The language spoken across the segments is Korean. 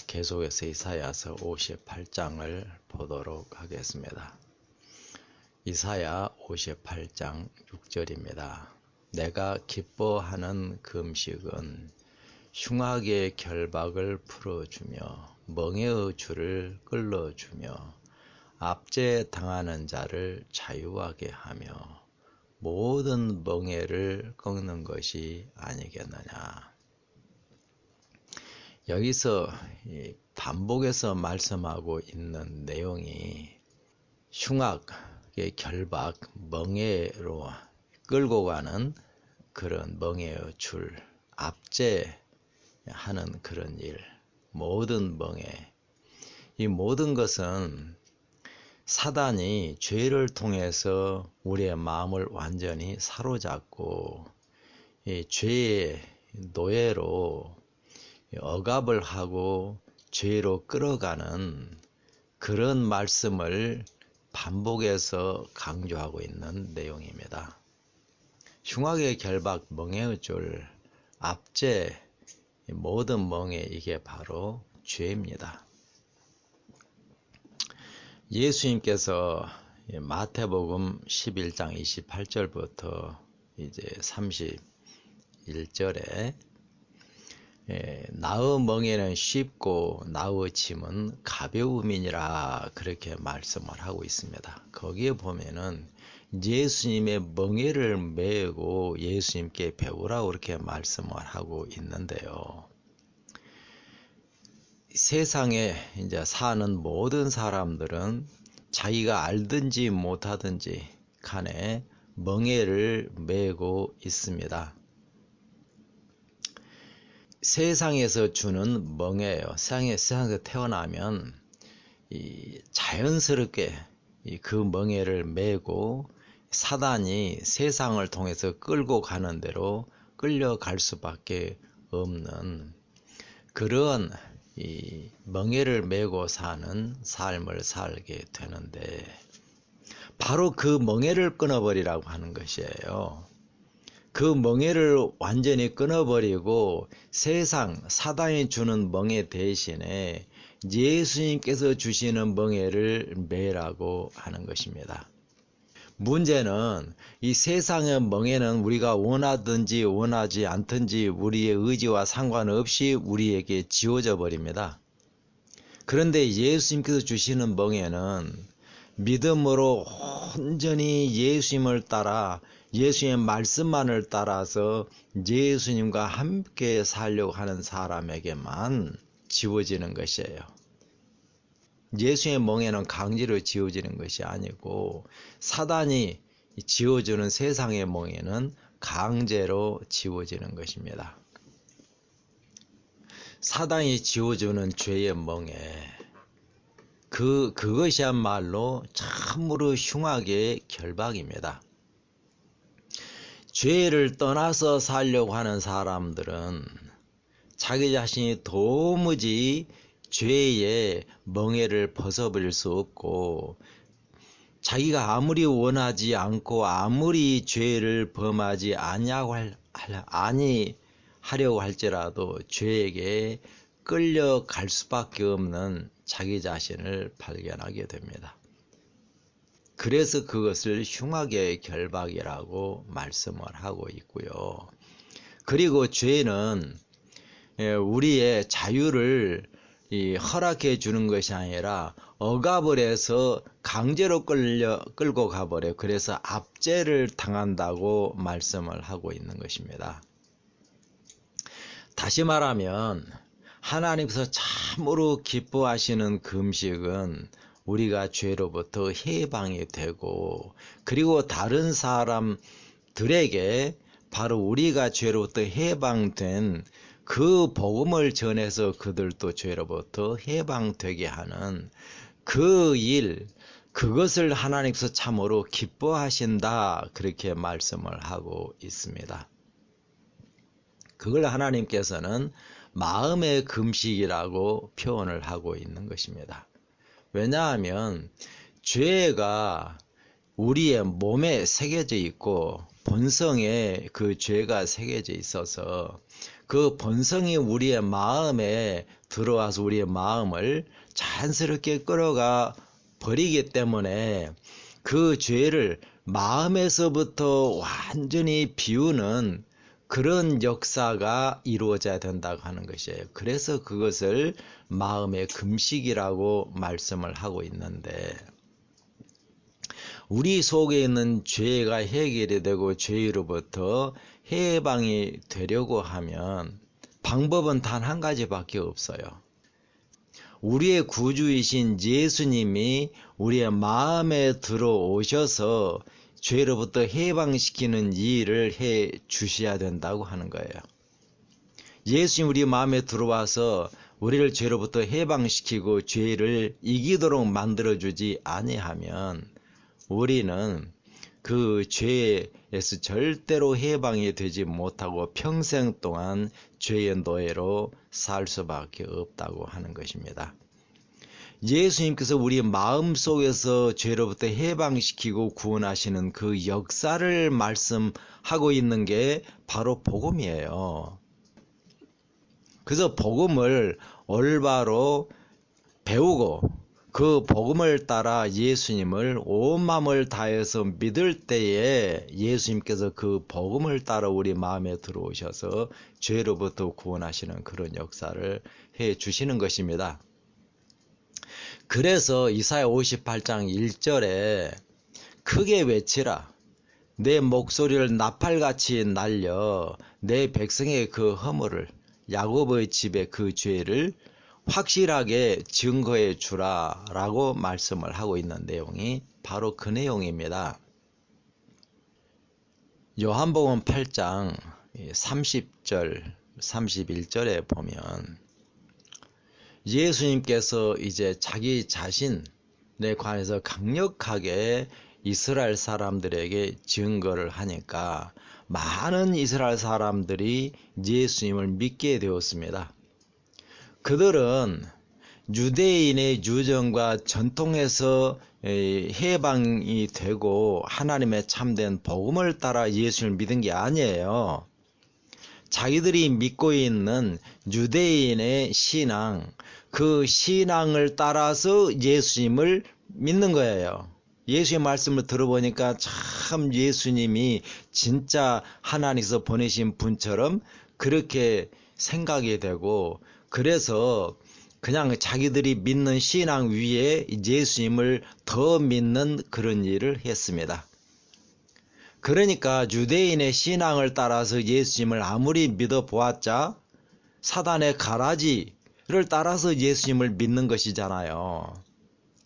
계속해서 이사야서 58장을 보도록 하겠습니다. 이사야 58장 6절입니다. 내가 기뻐하는 금식은 흉악의 결박을 풀어주며 멍에의 줄을 끌어주며 압제당하는 자를 자유하게 하며 모든 멍에를 꺾는 것이 아니겠느냐. 여기서 반복해서 말씀하고 있는 내용이 흉악의 결박, 멍에로 끌고 가는 그런 멍에의 줄, 압제하는 그런 일, 모든 멍에. 이 모든 것은 사단이 죄를 통해서 우리의 마음을 완전히 사로잡고 이 죄의 노예로 억압을 하고 죄로 끌어가는 그런 말씀을 반복해서 강조하고 있는 내용입니다. 흉악의 결박, 멍에의 줄, 압제, 모든 멍에, 이게 바로 죄입니다. 예수님께서 마태복음 11장 28절부터 이제 31절에 나의 멍에는 쉽고 나의 짐은 가벼움이니라, 그렇게 말씀을 하고 있습니다. 거기에 보면은 예수님의 멍에를 메고 예수님께 배우라고 그렇게 말씀을 하고 있는데요. 세상에 이제 사는 모든 사람들은 자기가 알든지 못하든지 간에 멍에를 메고 있습니다. 세상에서 주는 멍에예요. 세상에서 태어나면 자연스럽게 그 멍에를 메고 사단이 세상을 통해서 끌고 가는 대로 끌려갈 수밖에 없는 그런 멍에를 메고 사는 삶을 살게 되는데, 바로 그 멍에를 끊어버리라고 하는 것이에요. 그 멍에를 완전히 끊어버리고 세상, 사단이 주는 멍에 대신에 예수님께서 주시는 멍에를 메라고 하는 것입니다. 문제는 이 세상의 멍에는 우리가 원하든지 원하지 않든지 우리의 의지와 상관없이 우리에게 지워져 버립니다. 그런데 예수님께서 주시는 멍에는 믿음으로 온전히 예수님을 따라 예수님의 말씀만을 따라서 예수님과 함께 살려고 하는 사람에게만 지워지는 것이에요. 예수의 멍에는 강제로 지워지는 것이 아니고 사단이 지워주는 세상의 멍에는 강제로 지워지는 것입니다. 사단이 지워주는 죄의 멍에, 그것이야말로 참으로 흉악의 결박입니다. 죄를 떠나서 살려고 하는 사람들은 자기 자신이 도무지 죄의 멍에를 벗어버릴 수 없고, 자기가 아무리 원하지 않고 아무리 죄를 범하지 아니하려고 할지라도 죄에게 끌려갈 수밖에 없는 자기 자신을 발견하게 됩니다. 그래서 그것을 흉악의 결박이라고 말씀을 하고 있고요. 그리고 죄는 우리의 자유를 허락해 주는 것이 아니라 억압을 해서 강제로 끌고 가버려요. 그래서 압제를 당한다고 말씀을 하고 있는 것입니다. 다시 말하면 하나님께서 참으로 기뻐하시는 금식은 우리가 죄로부터 해방이 되고, 그리고 다른 사람들에게 바로 우리가 죄로부터 해방된 그 복음을 전해서 그들도 죄로부터 해방되게 하는 그 일, 그것을 하나님께서 참으로 기뻐하신다, 그렇게 말씀을 하고 있습니다. 그걸 하나님께서는 마음의 금식이라고 표현을 하고 있는 것입니다. 왜냐하면 죄가 우리의 몸에 새겨져 있고 본성에 그 죄가 새겨져 있어서 그 본성이 우리의 마음에 들어와서 우리의 마음을 자연스럽게 끌어가 버리기 때문에 그 죄를 마음에서부터 완전히 비우는 그런 역사가 이루어져야 된다고 하는 것이에요. 그래서 그것을 마음의 금식이라고 말씀을 하고 있는데, 우리 속에 있는 죄가 해결이 되고 죄로부터 해방이 되려고 하면 방법은 단 한 가지밖에 없어요. 우리의 구주이신 예수님이 우리의 마음에 들어오셔서 죄로부터 해방시키는 일을 해 주셔야 된다고 하는 거예요. 예수님 우리 마음에 들어와서 우리를 죄로부터 해방시키고 죄를 이기도록 만들어주지 아니하면 우리는 그 죄에서 절대로 해방이 되지 못하고 평생 동안 죄의 노예로 살 수밖에 없다고 하는 것입니다. 예수님께서 우리 마음속에서 죄로부터 해방시키고 구원하시는 그 역사를 말씀하고 있는 게 바로 복음이에요. 그래서 복음을 올바로 배우고 그 복음을 따라 예수님을 온 마음을 다해서 믿을 때에 예수님께서 그 복음을 따라 우리 마음에 들어오셔서 죄로부터 구원하시는 그런 역사를 해 주시는 것입니다. 그래서 이사야 58장 1절에 크게 외치라. 내 목소리를 나팔같이 날려 내 백성의 그 허물을, 야곱의 집의 그 죄를 확실하게 증거해 주라 라고 말씀을 하고 있는 내용이 바로 그 내용입니다. 요한복음 8장 30절 31절에 보면 예수님께서 이제 자기 자신에 관해서 강력하게 이스라엘 사람들에게 증거를 하니까 많은 이스라엘 사람들이 예수님을 믿게 되었습니다. 그들은 유대인의 유전과 전통에서 해방이 되고 하나님의 참된 복음을 따라 예수님을 믿은 게 아니에요. 자기들이 믿고 있는 유대인의 신앙, 그 신앙을 따라서 예수님을 믿는 거예요. 예수의 말씀을 들어보니까 참 예수님이 진짜 하나님께서 보내신 분처럼 그렇게 생각이 되고, 그래서 그냥 자기들이 믿는 신앙 위에 예수님을 더 믿는 그런 일을 했습니다. 그러니까 유대인의 신앙을 따라서 예수님을 아무리 믿어보았자 사단의 가라지를 따라서 예수님을 믿는 것이잖아요.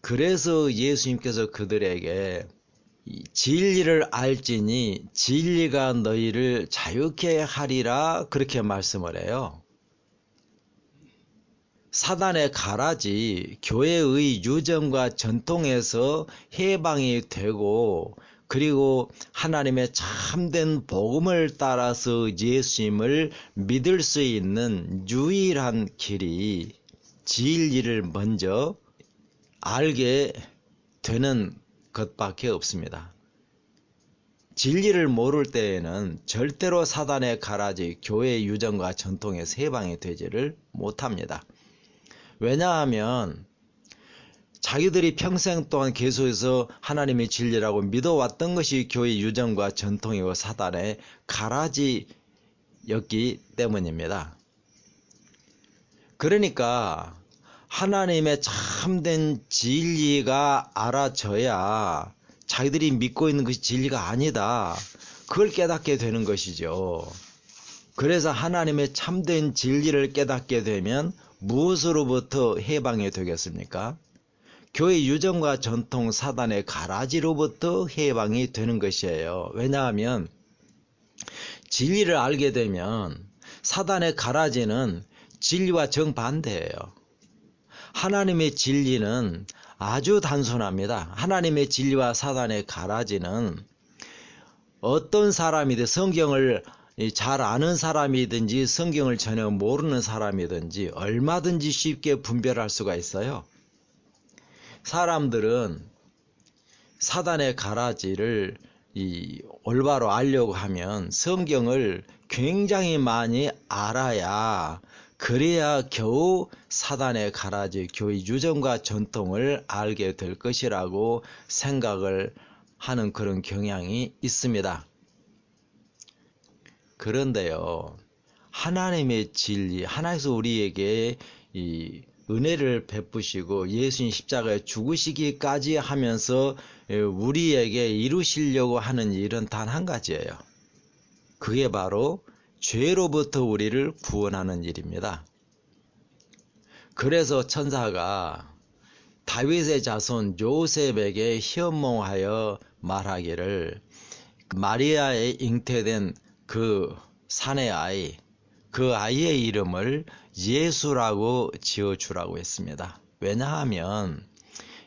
그래서 예수님께서 그들에게 진리를 알지니 진리가 너희를 자유케 하리라 그렇게 말씀을 해요. 사단의 가라지, 교회의 유전과 전통에서 해방이 되고, 그리고 하나님의 참된 복음을 따라서 예수님을 믿을 수 있는 유일한 길이 진리를 먼저 알게 되는 것밖에 없습니다. 진리를 모를 때에는 절대로 사단의 가라지, 교회의 유전과 전통에서 해방이 되지를 못합니다. 왜냐하면 자기들이 평생 동안 계속해서 하나님의 진리라고 믿어왔던 것이 교회 유전과 전통이고 사단의 가라지였기 때문입니다. 그러니까 하나님의 참된 진리가 알아져야 자기들이 믿고 있는 것이 진리가 아니다, 그걸 깨닫게 되는 것이죠. 그래서 하나님의 참된 진리를 깨닫게 되면 무엇으로부터 해방이 되겠습니까? 교회 유전과 전통 사단의 가라지로부터 해방이 되는 것이에요. 왜냐하면 진리를 알게 되면 사단의 가라지는 진리와 정반대예요. 하나님의 진리는 아주 단순합니다. 하나님의 진리와 사단의 가라지는 어떤 사람이든 성경을 잘 아는 사람이든지 성경을 전혀 모르는 사람이든지 얼마든지 쉽게 분별할 수가 있어요. 사람들은 사단의 가라지를 올바로 알려고 하면 성경을 굉장히 많이 알아야, 그래야 겨우 사단의 가라지 교회 유전과 전통을 알게 될 것이라고 생각을 하는 그런 경향이 있습니다. 그런데요, 하나님의 진리, 하나님께서 우리에게 이 은혜를 베푸시고 예수님 십자가에 죽으시기까지 하면서 우리에게 이루시려고 하는 일은 단 한 가지예요. 그게 바로 죄로부터 우리를 구원하는 일입니다. 그래서 천사가 다윗의 자손 요셉에게 현몽하여 말하기를, 마리아에 잉태된 그 사내 아이, 그 아이의 이름을 예수라고 지어주라고 했습니다. 왜냐하면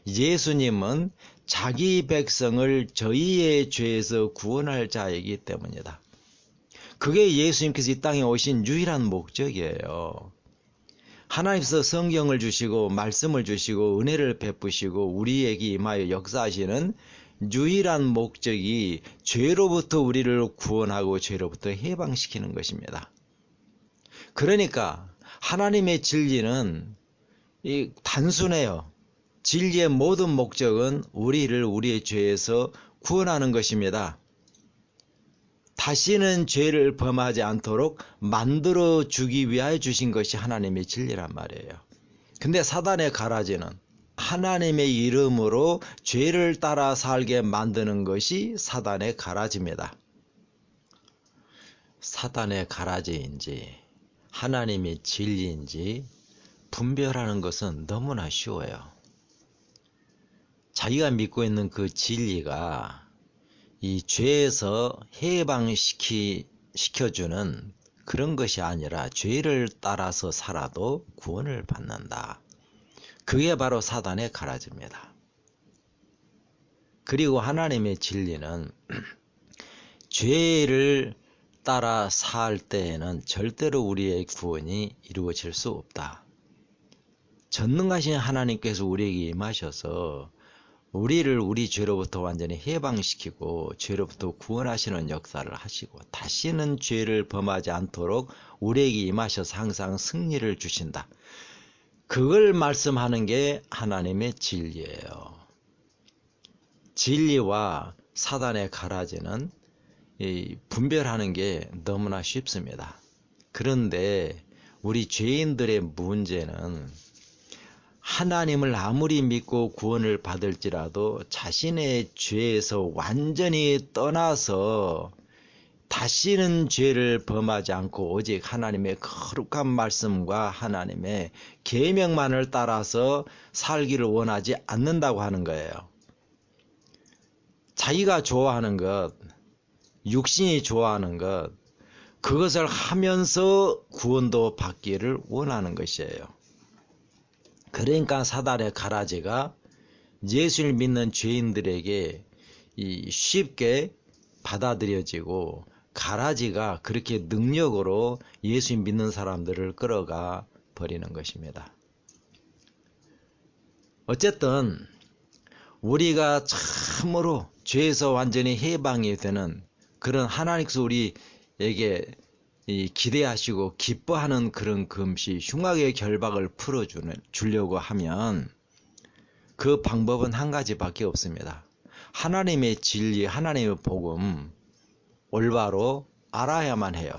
예수님은 자기 백성을 저희의 죄에서 구원할 자이기 때문이다. 그게 예수님께서 이 땅에 오신 유일한 목적이에요. 하나님께서 성경을 주시고 말씀을 주시고 은혜를 베푸시고 우리에게 임하여 역사하시는 유일한 목적이 죄로부터 우리를 구원하고 죄로부터 해방시키는 것입니다. 그러니까 하나님의 진리는 단순해요. 진리의 모든 목적은 우리를 우리의 죄에서 구원하는 것입니다. 다시는 죄를 범하지 않도록 만들어 주기 위하여 주신 것이 하나님의 진리란 말이에요. 근데 사단의 가라지는 하나님의 이름으로 죄를 따라 살게 만드는 것이 사단의 가라지입니다. 사단의 가라지인지 하나님의 진리인지 분별하는 것은 너무나 쉬워요. 자기가 믿고 있는 그 진리가 이 죄에서 해방시켜주는 그런 것이 아니라 죄를 따라서 살아도 구원을 받는다. 그게 바로 사단의 가라지입니다. 그리고 하나님의 진리는 죄를 따라 살 때에는 절대로 우리의 구원이 이루어질 수 없다. 전능하신 하나님께서 우리에게 임하셔서 우리를 우리 죄로부터 완전히 해방시키고 죄로부터 구원하시는 역사를 하시고 다시는 죄를 범하지 않도록 우리에게 임하셔서 항상 승리를 주신다. 그걸 말씀하는 게 하나님의 진리예요. 진리와 사단의 가라지는 분별하는 게 너무나 쉽습니다. 그런데 우리 죄인들의 문제는 하나님을 아무리 믿고 구원을 받을지라도 자신의 죄에서 완전히 떠나서 다시는 죄를 범하지 않고 오직 하나님의 거룩한 말씀과 하나님의 계명만을 따라서 살기를 원하지 않는다고 하는 거예요. 자기가 좋아하는 것, 육신이 좋아하는 것, 그것을 하면서 구원도 받기를 원하는 것이에요. 그러니까 사단의 가라지가 예수를 믿는 죄인들에게 쉽게 받아들여지고, 가라지가 그렇게 능력으로 예수 믿는 사람들을 끌어가 버리는 것입니다. 어쨌든 우리가 참으로 죄에서 완전히 해방이 되는 그런 하나님께서 우리에게 기대하시고 기뻐하는 그런 금시, 흉악의 결박을 풀어주려고 하면 그 방법은 한 가지밖에 없습니다. 하나님의 진리, 하나님의 복음 올바로 알아야만 해요.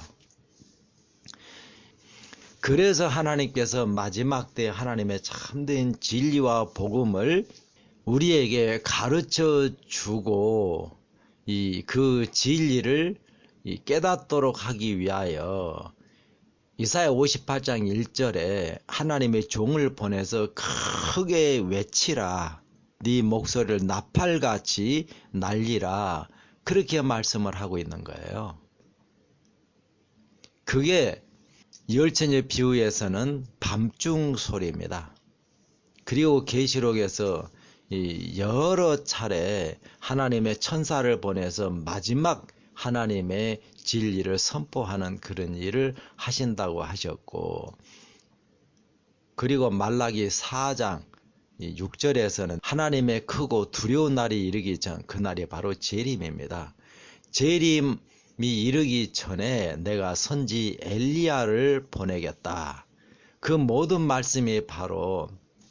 그래서 하나님께서 마지막 때 하나님의 참된 진리와 복음을 우리에게 가르쳐 주고 그 진리를 깨닫도록 하기 위하여 이사야 58장 1절에 하나님의 종을 보내서 크게 외치라, 네 목소리를 나팔같이 날리라, 그렇게 말씀을 하고 있는 거예요. 그게 열처녀 비유에서는 밤중 소리입니다. 그리고 계시록에서 여러 차례 하나님의 천사를 보내서 마지막 하나님의 진리를 선포하는 그런 일을 하신다고 하셨고, 그리고 말라기 4장 6절에서는 하나님의 크고 두려운 날이 이르기 전, 그날이 바로 재림입니다. 재림이 이르기 전에 내가 선지 엘리야를 보내겠다. 그 모든 말씀이 바로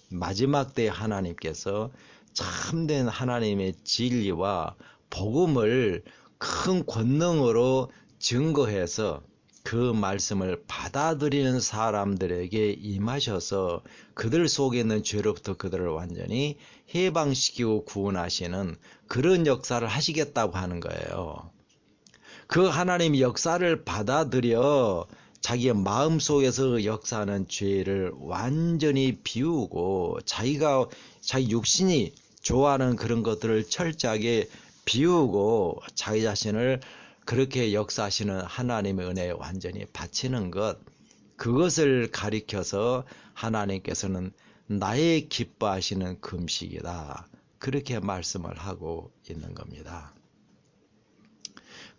마지막 때 하나님께서 참된 하나님의 진리와 복음을 큰 권능으로 증거해서 그 말씀을 받아들이는 사람들에게 임하셔서 그들 속에 있는 죄로부터 그들을 완전히 해방시키고 구원하시는 그런 역사를 하시겠다고 하는 거예요. 그 하나님의 역사를 받아들여 자기의 마음속에서 역사하는 죄를 완전히 비우고 자기 육신이 좋아하는 그런 것들을 철저하게 비우고 자기 자신을 그렇게 역사하시는 하나님의 은혜에 완전히 바치는 것, 그것을 가리켜서 하나님께서는 나의 기뻐하시는 금식이다. 그렇게 말씀을 하고 있는 겁니다.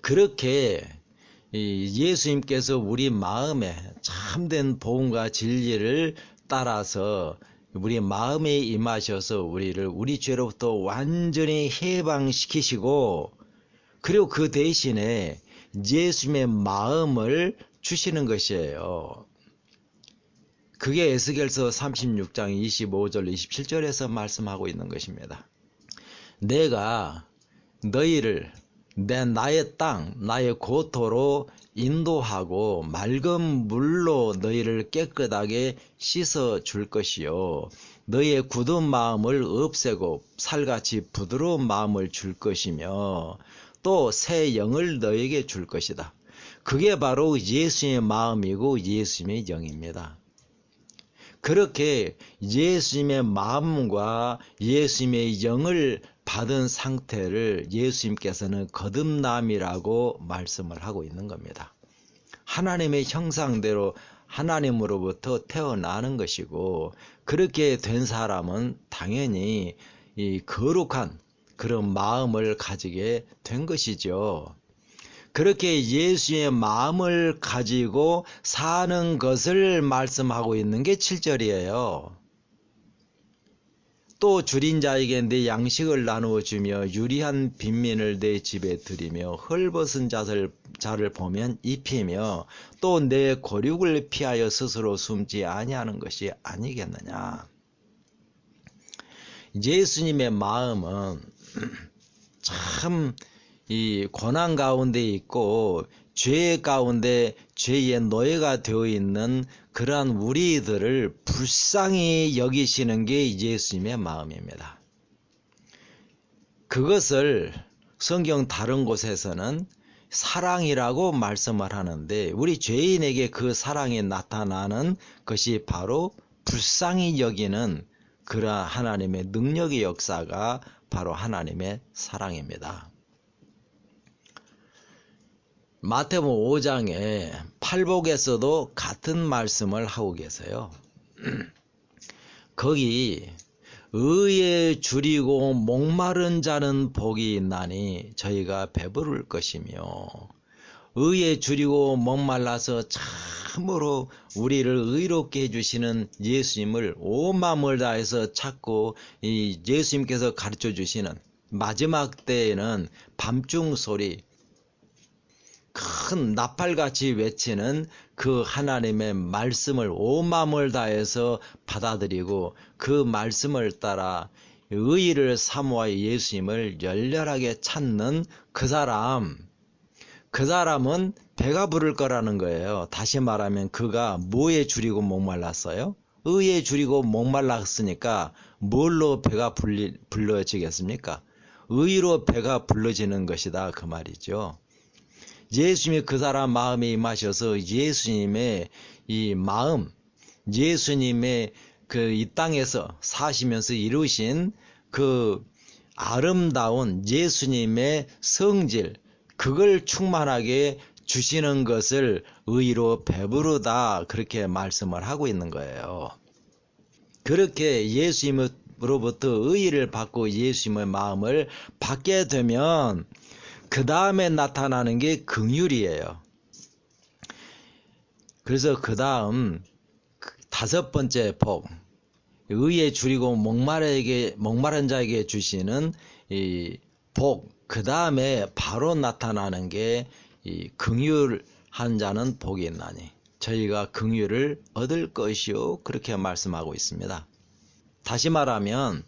그렇게 예수님께서 우리 마음에 참된 복음과 진리를 따라서 우리 마음에 임하셔서 우리 죄로부터 완전히 해방시키시고, 그리고 그 대신에 예수님의 마음을 주시는 것이에요. 그게 에스겔서 36장 25절 27절에서 말씀하고 있는 것입니다. 내가 너희를 나의 땅, 나의 고토로 인도하고 맑은 물로 너희를 깨끗하게 씻어 줄 것이요, 너희의 굳은 마음을 없애고 살같이 부드러운 마음을 줄 것이며 또 새 영을 너에게 줄 것이다. 그게 바로 예수님의 마음이고 예수님의 영입니다. 그렇게 예수님의 마음과 예수님의 영을 받은 상태를 예수님께서는 거듭남이라고 말씀을 하고 있는 겁니다. 하나님의 형상대로 하나님으로부터 태어나는 것이고, 그렇게 된 사람은 당연히 이 거룩한 그런 마음을 가지게 된 것이죠. 그렇게 예수의 마음을 가지고 사는 것을 말씀하고 있는 게 7절이에요. 또 줄인 자에게 내 양식을 나누어 주며 유리한 빈민을 내 집에 들이며 헐벗은 자를 보면 입히며 또 내 고륙을 피하여 스스로 숨지 아니하는 것이 아니겠느냐. 예수님의 마음은 참 이 고난 가운데 있고 죄 가운데 죄의 노예가 되어 있는 그러한 우리들을 불쌍히 여기시는 게 예수님의 마음입니다. 그것을 성경 다른 곳에서는 사랑이라고 말씀을 하는데, 우리 죄인에게 그 사랑이 나타나는 것이 바로 불쌍히 여기는 그러한 하나님의 능력의 역사가 바로 하나님의 사랑입니다. 마태복음 5장에 팔복에서도 같은 말씀을 하고 계세요. 거기 의에 줄이고 목마른 자는 복이 있나니 저희가 배부를 것이며, 의에 줄이고 목말라서 참으로 우리를 의롭게 해주시는 예수님을 온 마음을 다해서 찾고 이 예수님께서 가르쳐 주시는 마지막 때에는 밤중 소리, 큰 나팔같이 외치는 그 하나님의 말씀을 온 마음을 다해서 받아들이고 그 말씀을 따라 의의를 사모하여 예수님을 열렬하게 찾는 그 사람은 배가 부를 거라는 거예요. 다시 말하면 그가 뭐에 줄이고 목말랐어요? 의에 줄이고 목말랐으니까 뭘로 배가 불러지겠습니까? 의로 배가 불러지는 것이다, 그 말이죠. 예수님이 그 사람 마음에 임하셔서 예수님의 이 마음, 예수님의 그 이 땅에서 사시면서 이루신 그 아름다운 예수님의 성질, 그걸 충만하게 주시는 것을 의로 배부르다, 그렇게 말씀을 하고 있는 거예요. 그렇게 예수님으로부터 의를 받고 예수님의 마음을 받게 되면 그 다음에 나타나는 게 긍휼이에요. 그래서 그 다음 5번째 복, 의에 줄이고 목마른 자에게 주시는 이 복, 그 다음에 바로 나타나는 게 이 긍휼한 자는 복이 있나니 저희가 긍휼을 얻을 것이요, 그렇게 말씀하고 있습니다. 다시 말하면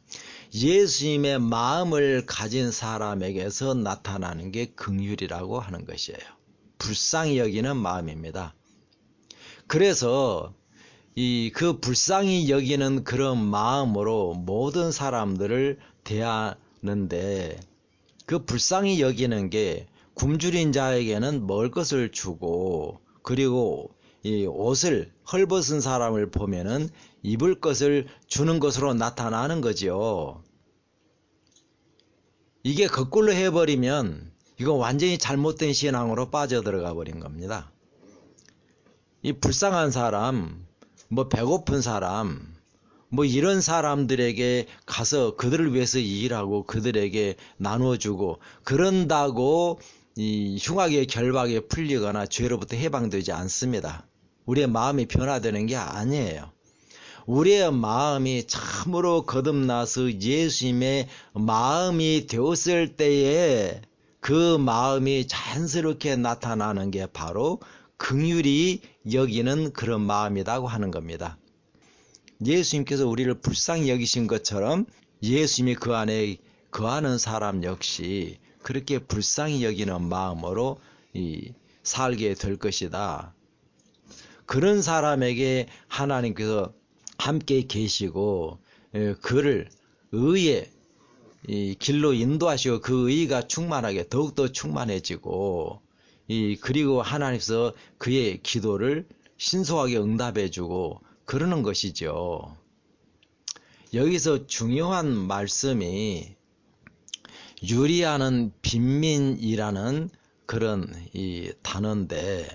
예수님의 마음을 가진 사람에게서 나타나는 게 긍휼이라고 하는 것이에요. 불쌍히 여기는 마음입니다. 그래서 그 불쌍히 여기는 그런 마음으로 모든 사람들을 대하는데, 그 불쌍히 여기는 게 굶주린 자에게는 먹을 것을 주고, 그리고 이 옷을 헐벗은 사람을 보면은 입을 것을 주는 것으로 나타나는 거지요. 이게 거꾸로 해버리면 이거 완전히 잘못된 신앙으로 빠져들어가 버린 겁니다. 이 불쌍한 사람, 배고픈 사람, 이런 사람들에게 가서 그들을 위해서 일하고 그들에게 나눠주고 그런다고 이 흉악의 결박에 풀리거나 죄로부터 해방되지 않습니다. 우리의 마음이 변화되는 게 아니에요. 우리의 마음이 참으로 거듭나서 예수님의 마음이 되었을 때에 그 마음이 자연스럽게 나타나는 게 바로 긍휼히 여기는 그런 마음이라고 하는 겁니다. 예수님께서 우리를 불쌍히 여기신 것처럼 예수님이 그 안에 거하는 사람 역시 그렇게 불쌍히 여기는 마음으로 살게 될 것이다. 그런 사람에게 하나님께서 함께 계시고 그를 의의 길로 인도하시고 그 의가 충만하게 더욱더 충만해지고, 그리고 하나님께서 그의 기도를 신속하게 응답해주고 그러는 것이죠. 여기서 중요한 말씀이 유리하는 빈민이라는 그런 단어인데,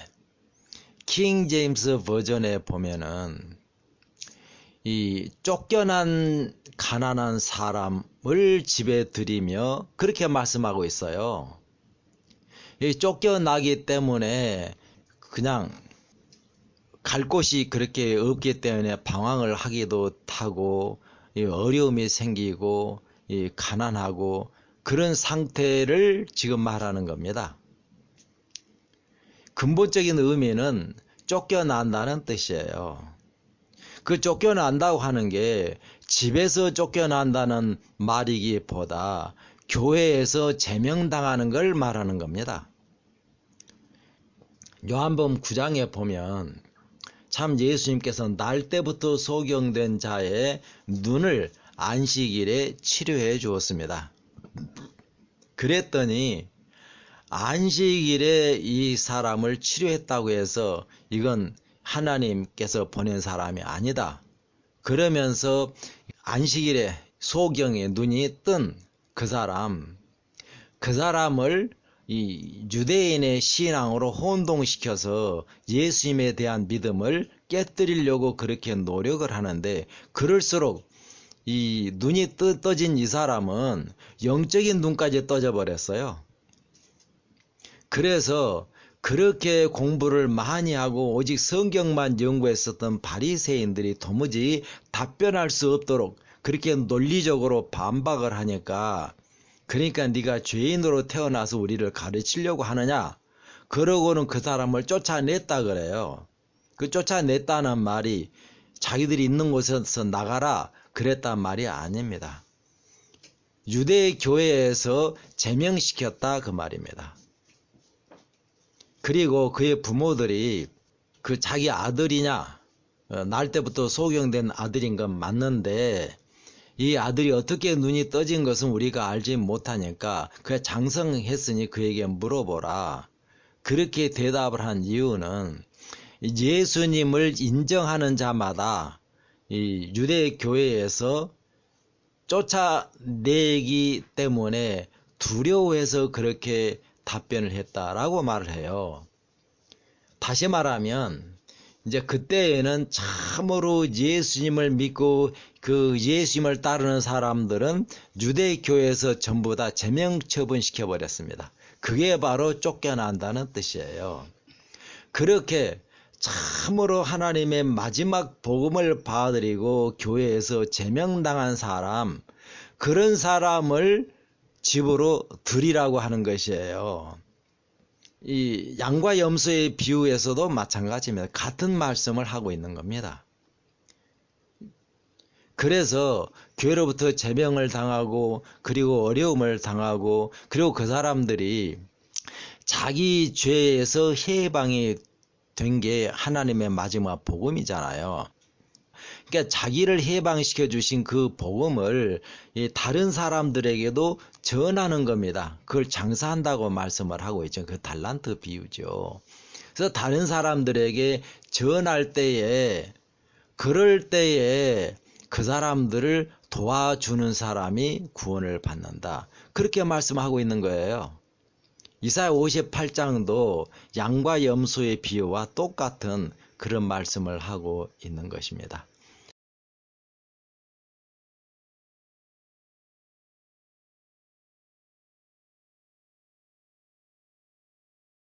킹 제임스 버전에 보면은 이 쫓겨난 가난한 사람을 집에 들이며 그렇게 말씀하고 있어요. 이 쫓겨나기 때문에 그냥 갈 곳이 그렇게 없기 때문에 방황을 하기도 하고 어려움이 생기고 가난하고 그런 상태를 지금 말하는 겁니다. 근본적인 의미는 쫓겨난다는 뜻이에요. 그 쫓겨난다고 하는 게 집에서 쫓겨난다는 말이기보다 교회에서 제명당하는 걸 말하는 겁니다. 요한복음 9장에 보면 참 예수님께서 날 때부터 소경된 자의 눈을 안식일에 치료해 주었습니다. 그랬더니 안식일에 이 사람을 치료했다고 해서 이건 하나님께서 보낸 사람이 아니다. 그러면서 안식일에 소경의 눈이 뜬 그 사람을 이 유대인의 신앙으로 혼동시켜서 예수님에 대한 믿음을 깨뜨리려고 그렇게 노력을 하는데, 그럴수록 이 눈이 떠진 이 사람은 영적인 눈까지 떠져 버렸어요. 그래서 그렇게 공부를 많이 하고 오직 성경만 연구했었던 바리새인들이 도무지 답변할 수 없도록 그렇게 논리적으로 반박을 하니까, 그러니까 네가 죄인으로 태어나서 우리를 가르치려고 하느냐, 그러고는 그 사람을 쫓아냈다 그래요. 그 쫓아냈다는 말이 자기들이 있는 곳에서 나가라 그랬단 말이 아닙니다. 유대 교회에서 제명시켰다 그 말입니다. 그리고 그의 부모들이 그 자기 아들이냐, 날 때부터 소경된 아들인 건 맞는데 이 아들이 어떻게 눈이 떠진 것은 우리가 알지 못하니까 그냥 장성했으니 그에게 물어보라. 그렇게 대답을 한 이유는 예수님을 인정하는 자마다 이 유대 교회에서 쫓아내기 때문에 두려워해서 그렇게 답변을 했다라고 말을 해요. 다시 말하면 이제 그때에는 참으로 예수님을 믿고 그 예수님을 따르는 사람들은 유대교회에서 전부 다 제명 처분시켜 버렸습니다. 그게 바로 쫓겨난다는 뜻이에요. 그렇게 참으로 하나님의 마지막 복음을 받아들이고 교회에서 제명당한 사람, 그런 사람을 집으로 들이라고 하는 것이에요. 이 양과 염소의 비유에서도 마찬가지입니다. 같은 말씀을 하고 있는 겁니다. 그래서 교회로부터 제명을 당하고 그리고 어려움을 당하고 그리고 그 사람들이 자기 죄에서 해방이 된 게 하나님의 마지막 복음이잖아요. 그러니까 자기를 해방시켜 주신 그 복음을 다른 사람들에게도 전하는 겁니다. 그걸 장사한다고 말씀을 하고 있죠. 그 달란트 비유죠. 그래서 다른 사람들에게 전할 때에 그럴 때에 그 사람들을 도와주는 사람이 구원을 받는다. 그렇게 말씀하고 있는 거예요. 이사야 58장도 양과 염소의 비유와 똑같은 그런 말씀을 하고 있는 것입니다.